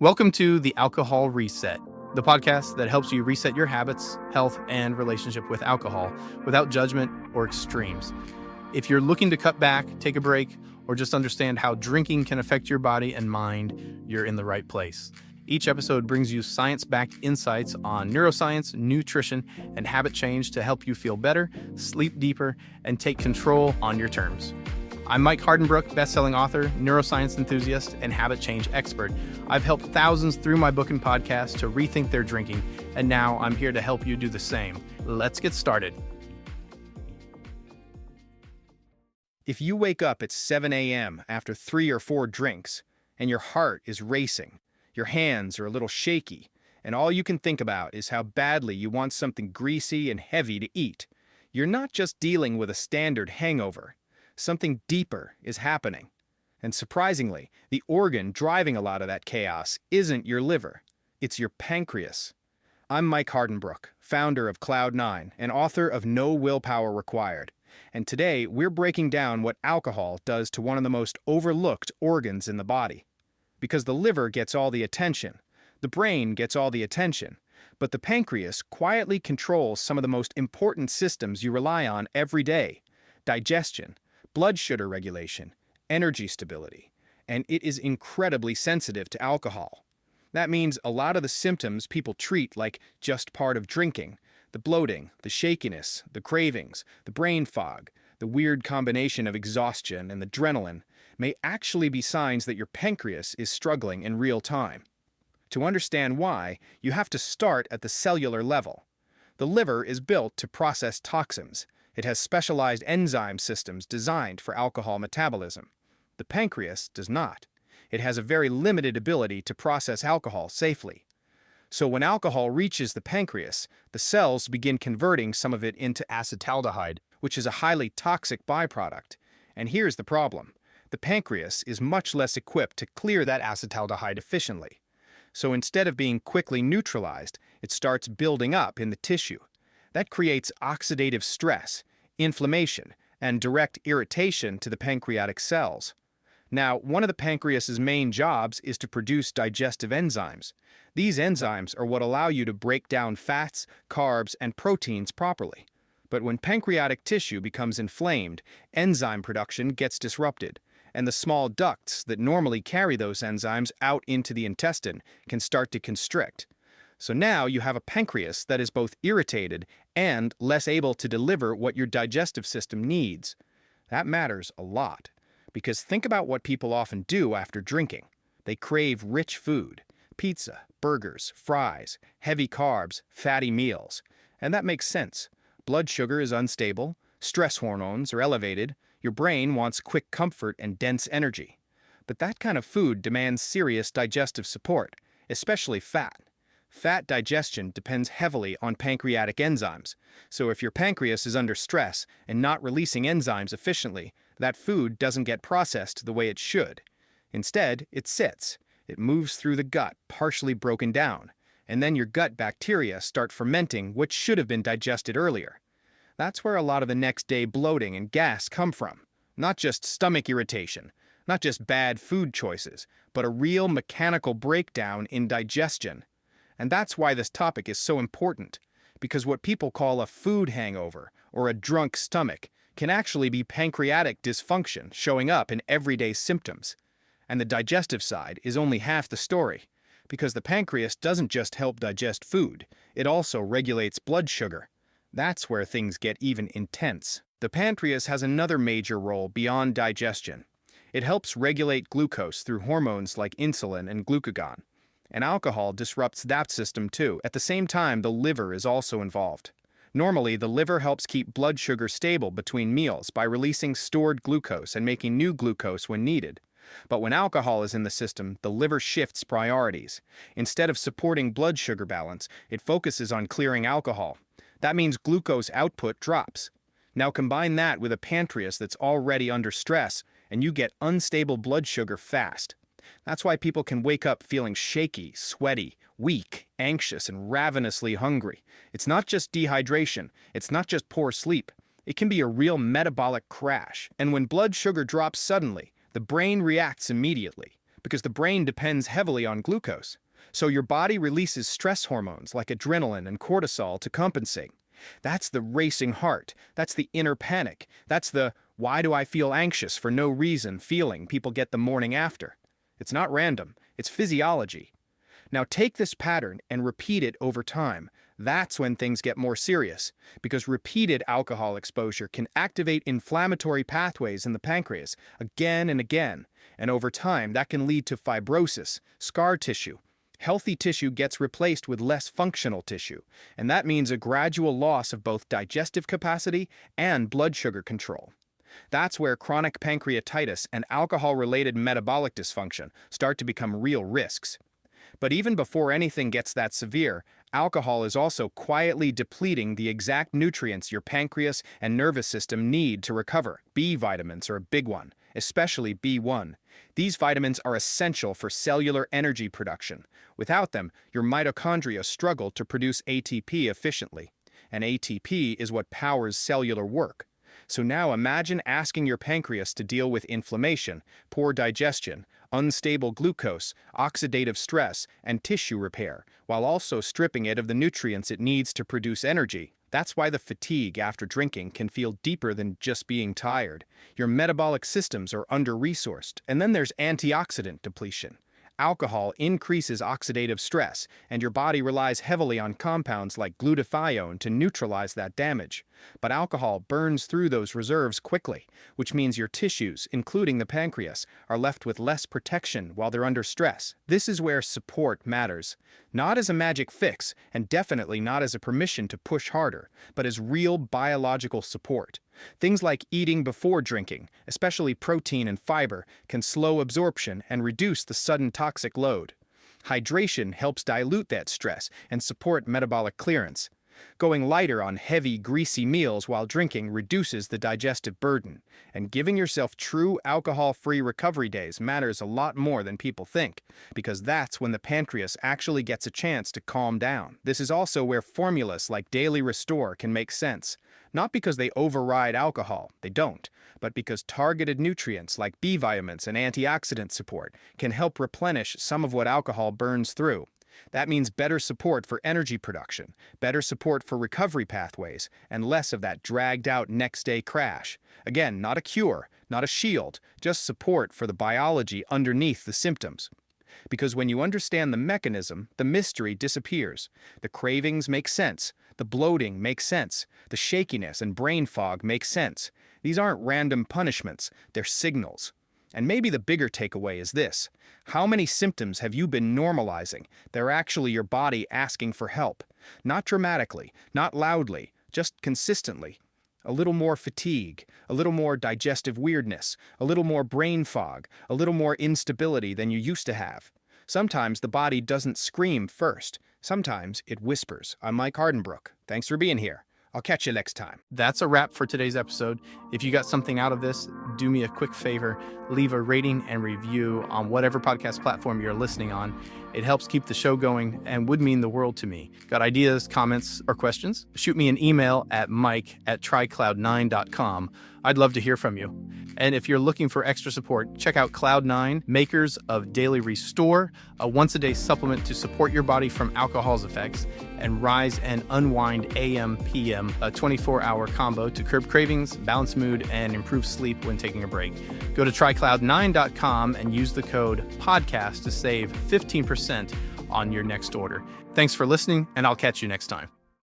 Welcome to the Alcohol Reset, the podcast that helps you reset your habits, health, and relationship with alcohol without judgment or extremes. If you're looking to cut back, take a break, or just understand how drinking can affect your body and mind, you're in the right place. Each episode brings you science-backed insights on neuroscience, nutrition, and habit change to help you feel better, sleep deeper, and take control on your terms. I'm Mike Hardenbrook, best-selling author, neuroscience enthusiast, and habit change expert. I've helped thousands through my book and podcast to rethink their drinking, and now I'm here to help you do the same. Let's get started. If you wake up at 7 a.m. after 3 or 4 drinks, and your heart is racing, your hands are a little shaky, and all you can think about is how badly you want something greasy and heavy to eat, you're not just dealing with a standard hangover. Something deeper is happening. And surprisingly, the organ driving a lot of that chaos isn't your liver, it's your pancreas. I'm Mike Hardenbrook, founder of Cloud9 and author of No Willpower Required. And today, we're breaking down what alcohol does to one of the most overlooked organs in the body. Because the liver gets all the attention, the brain gets all the attention, but the pancreas quietly controls some of the most important systems you rely on every day: digestion, blood sugar regulation, energy stability, and it is incredibly sensitive to alcohol. That means a lot of the symptoms people treat like just part of drinking, the bloating, the shakiness, the cravings, the brain fog, the weird combination of exhaustion and adrenaline, may actually be signs that your pancreas is struggling in real time. To understand why, you have to start at the cellular level. The liver is built to process toxins. It has specialized enzyme systems designed for alcohol metabolism. The pancreas does not. It has a very limited ability to process alcohol safely. So when alcohol reaches the pancreas, the cells begin converting some of it into acetaldehyde, which is a highly toxic byproduct. And here's the problem. The pancreas is much less equipped to clear that acetaldehyde efficiently. So instead of being quickly neutralized, it starts building up in the tissue. That creates oxidative stress, inflammation, and direct irritation to the pancreatic cells. Now, one of the pancreas's main jobs is to produce digestive enzymes. These enzymes are what allow you to break down fats, carbs, and proteins properly. But when pancreatic tissue becomes inflamed, enzyme production gets disrupted, and the small ducts that normally carry those enzymes out into the intestine can start to constrict. So now you have a pancreas that is both irritated and less able to deliver what your digestive system needs. That matters a lot, because think about what people often do after drinking. They crave rich food: pizza, burgers, fries, heavy carbs, fatty meals. And that makes sense. Blood sugar is unstable, stress hormones are elevated, your brain wants quick comfort and dense energy. But that kind of food demands serious digestive support, especially fat. Fat digestion depends heavily on pancreatic enzymes, so if your pancreas is under stress and not releasing enzymes efficiently, that food doesn't get processed the way it should. Instead, it sits. It moves through the gut, partially broken down, and then your gut bacteria start fermenting what should have been digested earlier. That's where a lot of the next day bloating and gas come from. Not just stomach irritation, not just bad food choices, but a real mechanical breakdown in digestion. And that's why this topic is so important, because what people call a food hangover or a drunk stomach can actually be pancreatic dysfunction showing up in everyday symptoms. And the digestive side is only half the story, because the pancreas doesn't just help digest food, it also regulates blood sugar. That's where things get even intense. The pancreas has another major role beyond digestion. It helps regulate glucose through hormones like insulin and glucagon. And alcohol disrupts that system too. At the same time, the liver is also involved. Normally, the liver helps keep blood sugar stable between meals by releasing stored glucose and making new glucose when needed. But when alcohol is in the system, the liver shifts priorities. Instead of supporting blood sugar balance, it focuses on clearing alcohol. That means glucose output drops. Now combine that with a pancreas that's already under stress, and you get unstable blood sugar fast. That's why people can wake up feeling shaky, sweaty, weak, anxious, and ravenously hungry. It's not just dehydration. It's not just poor sleep. It can be a real metabolic crash. And when blood sugar drops suddenly, the brain reacts immediately. because the brain depends heavily on glucose. So your body releases stress hormones like adrenaline and cortisol to compensate. That's the racing heart. That's the inner panic. That's the "why do I feel anxious for no reason" feeling people get the morning after. It's not random. It's physiology. Now take this pattern and repeat it over time. That's when things get more serious, because repeated alcohol exposure can activate inflammatory pathways in the pancreas again and again, and over time that can lead to fibrosis, scar tissue. Healthy tissue gets replaced with less functional tissue, and that means a gradual loss of both digestive capacity and blood sugar control. That's where chronic pancreatitis and alcohol-related metabolic dysfunction start to become real risks. But even before anything gets that severe, alcohol is also quietly depleting the exact nutrients your pancreas and nervous system need to recover. B vitamins are a big one, especially B1. These vitamins are essential for cellular energy production. Without them, your mitochondria struggle to produce ATP efficiently. And ATP is what powers cellular work. So now imagine asking your pancreas to deal with inflammation, poor digestion, unstable glucose, oxidative stress, and tissue repair, while also stripping it of the nutrients it needs to produce energy. That's why the fatigue after drinking can feel deeper than just being tired. Your metabolic systems are under-resourced, and then there's antioxidant depletion. Alcohol increases oxidative stress, and your body relies heavily on compounds like glutathione to neutralize that damage. But alcohol burns through those reserves quickly, which means your tissues, including the pancreas, are left with less protection while they're under stress. This is where support matters. Not as a magic fix, and definitely not as a permission to push harder, but as real biological support. Things like eating before drinking, especially protein and fiber, can slow absorption and reduce the sudden toxic load. Hydration helps dilute that stress and support metabolic clearance. Going lighter on heavy, greasy meals while drinking reduces the digestive burden, and giving yourself true alcohol-free recovery days matters a lot more than people think, because that's when the pancreas actually gets a chance to calm down. This is also where formulas like Daily Restore can make sense, not because they override alcohol, they don't, but because targeted nutrients like B vitamins and antioxidant support can help replenish some of what alcohol burns through. That means better support for energy production, better support for recovery pathways, and less of that dragged-out next-day crash. Again, not a cure, not a shield, just support for the biology underneath the symptoms. Because when you understand the mechanism, the mystery disappears. The cravings make sense. The bloating makes sense. The shakiness and brain fog make sense. These aren't random punishments, they're signals. And maybe the bigger takeaway is this: how many symptoms have you been normalizing? They're actually your body asking for help. Not dramatically, not loudly, just consistently. A little more fatigue, a little more digestive weirdness, a little more brain fog, a little more instability than you used to have. Sometimes the body doesn't scream first. Sometimes it whispers. I'm Mike Hardenbrook. Thanks for being here. I'll catch you next time. That's a wrap for today's episode. If you got something out of this, do me a quick favor, leave a rating and review on whatever podcast platform you're listening on. It helps keep the show going and would mean the world to me. Got ideas, comments, or questions? Shoot me an email at mike@trycloud9.com. I'd love to hear from you. And if you're looking for extra support, check out Cloud9, makers of Daily Restore, a once-a-day supplement to support your body from alcohol's effects, and Rise and Unwind AM/PM, a 24-hour combo to curb cravings, balance mood, and improve sleep when taking a break. Go to trycloud9.com and use the code PODCAST to save 15% on your next order. Thanks for listening, and I'll catch you next time.